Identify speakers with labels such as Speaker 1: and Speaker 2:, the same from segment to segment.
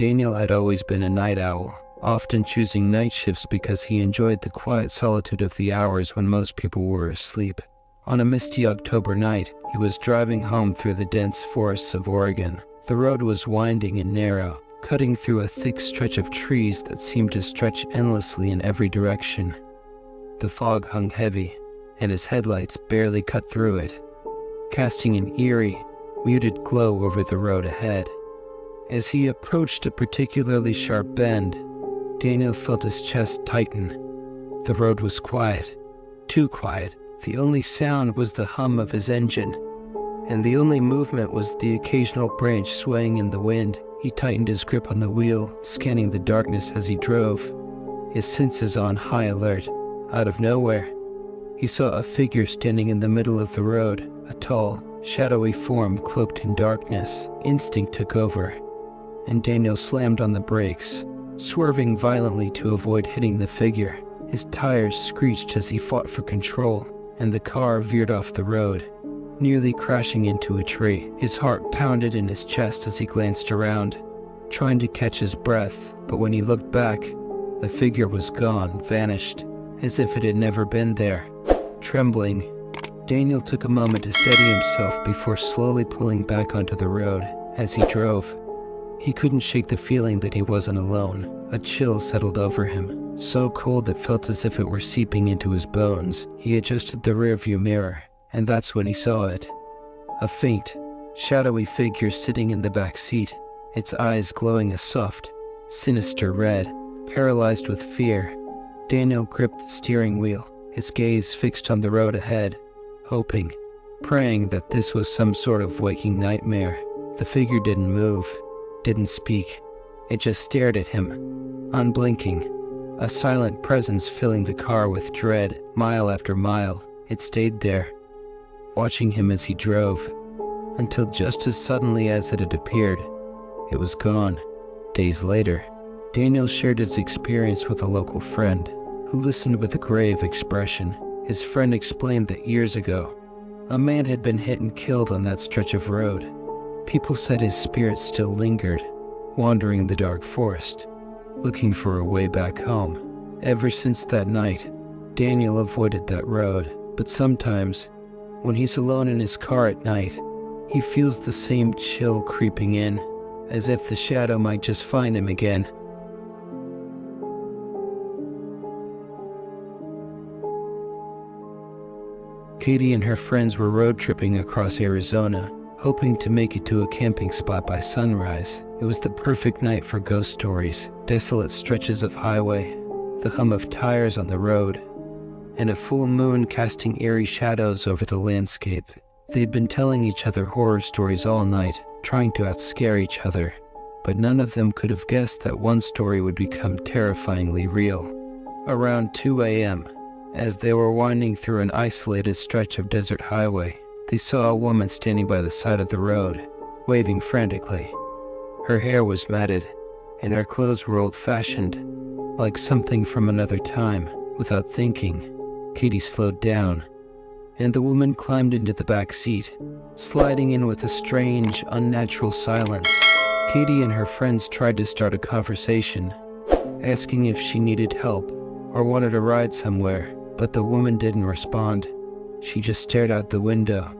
Speaker 1: Daniel had always been a night owl, often choosing night shifts because he enjoyed the quiet solitude of the hours when most people were asleep. On a misty October night, he was driving home through the dense forests of Oregon. The road was winding and narrow, cutting through a thick stretch of trees that seemed to stretch endlessly in every direction. The fog hung heavy, and his headlights barely cut through it, casting an eerie, muted glow over the road ahead. As he approached a particularly sharp bend, Daniel felt his chest tighten. The road was quiet, too quiet. The only sound was the hum of his engine, and the only movement was the occasional branch swaying in the wind. He tightened his grip on the wheel, scanning the darkness as he drove, his senses on high alert. Out of nowhere, he saw a figure standing in the middle of the road, a tall, shadowy form cloaked in darkness. Instinct took over, and Daniel slammed on the brakes, swerving violently to avoid hitting the figure. His tires screeched as he fought for control, and the car veered off the road, nearly crashing into a tree. His heart pounded in his chest as he glanced around, trying to catch his breath, but when he looked back, the figure was gone, vanished, as if it had never been there. Trembling, Daniel took a moment to steady himself before slowly pulling back onto the road. As he drove, he couldn't shake the feeling that he wasn't alone. A chill settled over him, so cold it felt as if it were seeping into his bones. He adjusted the rearview mirror, and that's when he saw it. A faint, shadowy figure sitting in the back seat, its eyes glowing a soft, sinister red. Paralyzed with fear, Daniel gripped the steering wheel, his gaze fixed on the road ahead, hoping, praying that this was some sort of waking nightmare. The figure didn't move, didn't speak. It just stared at him, unblinking, a silent presence filling the car with dread. Mile after mile, it stayed there, watching him as he drove, until just as suddenly as it had appeared, it was gone. Days later, Daniel shared his experience with a local friend, who listened with a grave expression. His friend explained that years ago, a man had been hit and killed on that stretch of road. People said his spirit still lingered, wandering the dark forest, looking for a way back home. Ever since that night, Daniel avoided that road, but sometimes, when he's alone in his car at night, he feels the same chill creeping in, as if the shadow might just find him again. Katie and her friends were road tripping across Arizona, hoping to make it to a camping spot by sunrise. It was the perfect night for ghost stories, desolate stretches of highway, the hum of tires on the road, and a full moon casting eerie shadows over the landscape. They'd been telling each other horror stories all night, trying to outscare each other, but none of them could have guessed that one story would become terrifyingly real. Around 2 a.m., as they were winding through an isolated stretch of desert highway, they saw a woman standing by the side of the road, waving frantically. Her hair was matted, and her clothes were old-fashioned, like something from another time. Without thinking, Katie slowed down, and the woman climbed into the back seat, sliding in with a strange, unnatural silence. Katie and her friends tried to start a conversation, asking if she needed help or wanted a ride somewhere, but the woman didn't respond. She just stared out the window,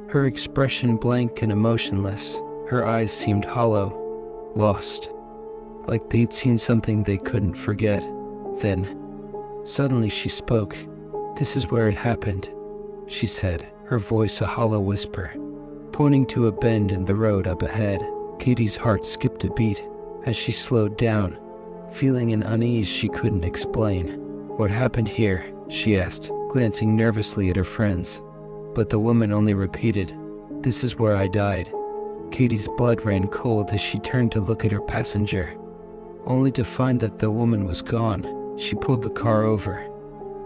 Speaker 1: her expression blank and emotionless. Her eyes seemed hollow, lost, like they'd seen something they couldn't forget. Then, suddenly she spoke. "This is where it happened," she said, her voice a hollow whisper, pointing to a bend in the road up ahead. Katie's heart skipped a beat as she slowed down, feeling an unease she couldn't explain. "What happened here?" she asked, glancing nervously at her friends. But the woman only repeated, "This is where I died." Katie's blood ran cold as she turned to look at her passenger, only to find that the woman was gone. She pulled the car over,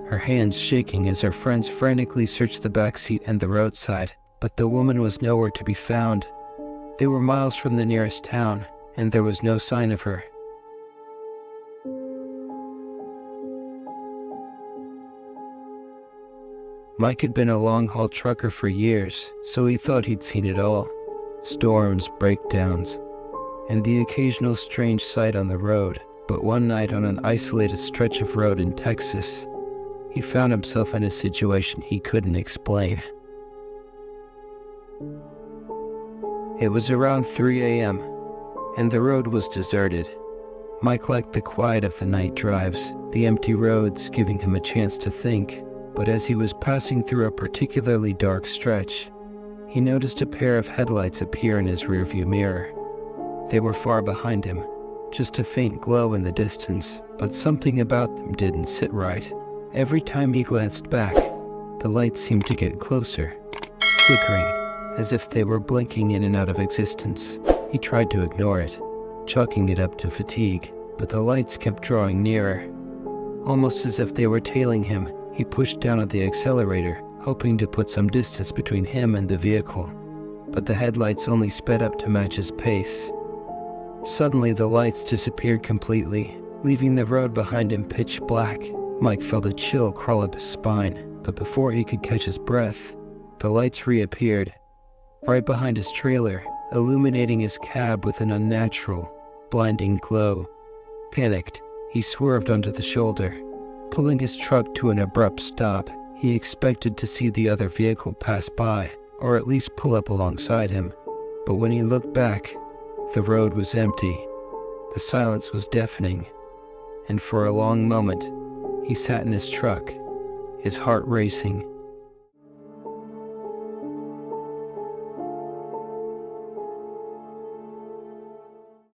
Speaker 1: her hands shaking as her friends frantically searched the back seat and the roadside, but the woman was nowhere to be found. They were miles from the nearest town, and there was no sign of her. Mike had been a long-haul trucker for years, so he thought he'd seen it all. Storms, breakdowns, and the occasional strange sight on the road. But one night on an isolated stretch of road in Texas, he found himself in a situation he couldn't explain. It was around 3 a.m., and the road was deserted. Mike liked the quiet of the night drives, the empty roads giving him a chance to think, but as he was passing through a particularly dark stretch, he noticed a pair of headlights appear in his rearview mirror. They were far behind him, just a faint glow in the distance, but something about them didn't sit right. Every time he glanced back, the lights seemed to get closer, flickering, as if they were blinking in and out of existence. He tried to ignore it, chalking it up to fatigue, but the lights kept drawing nearer. Almost as if they were tailing him, he pushed down on the accelerator, hoping to put some distance between him and the vehicle. But the headlights only sped up to match his pace. Suddenly, the lights disappeared completely, leaving the road behind him pitch black. Mike felt a chill crawl up his spine, but before he could catch his breath, the lights reappeared, right behind his trailer, illuminating his cab with an unnatural, blinding glow. Panicked, he swerved onto the shoulder, pulling his truck to an abrupt stop. He expected to see the other vehicle pass by, or at least pull up alongside him. But when he looked back, the road was empty. The silence was deafening, and for a long moment, he sat in his truck, his heart racing,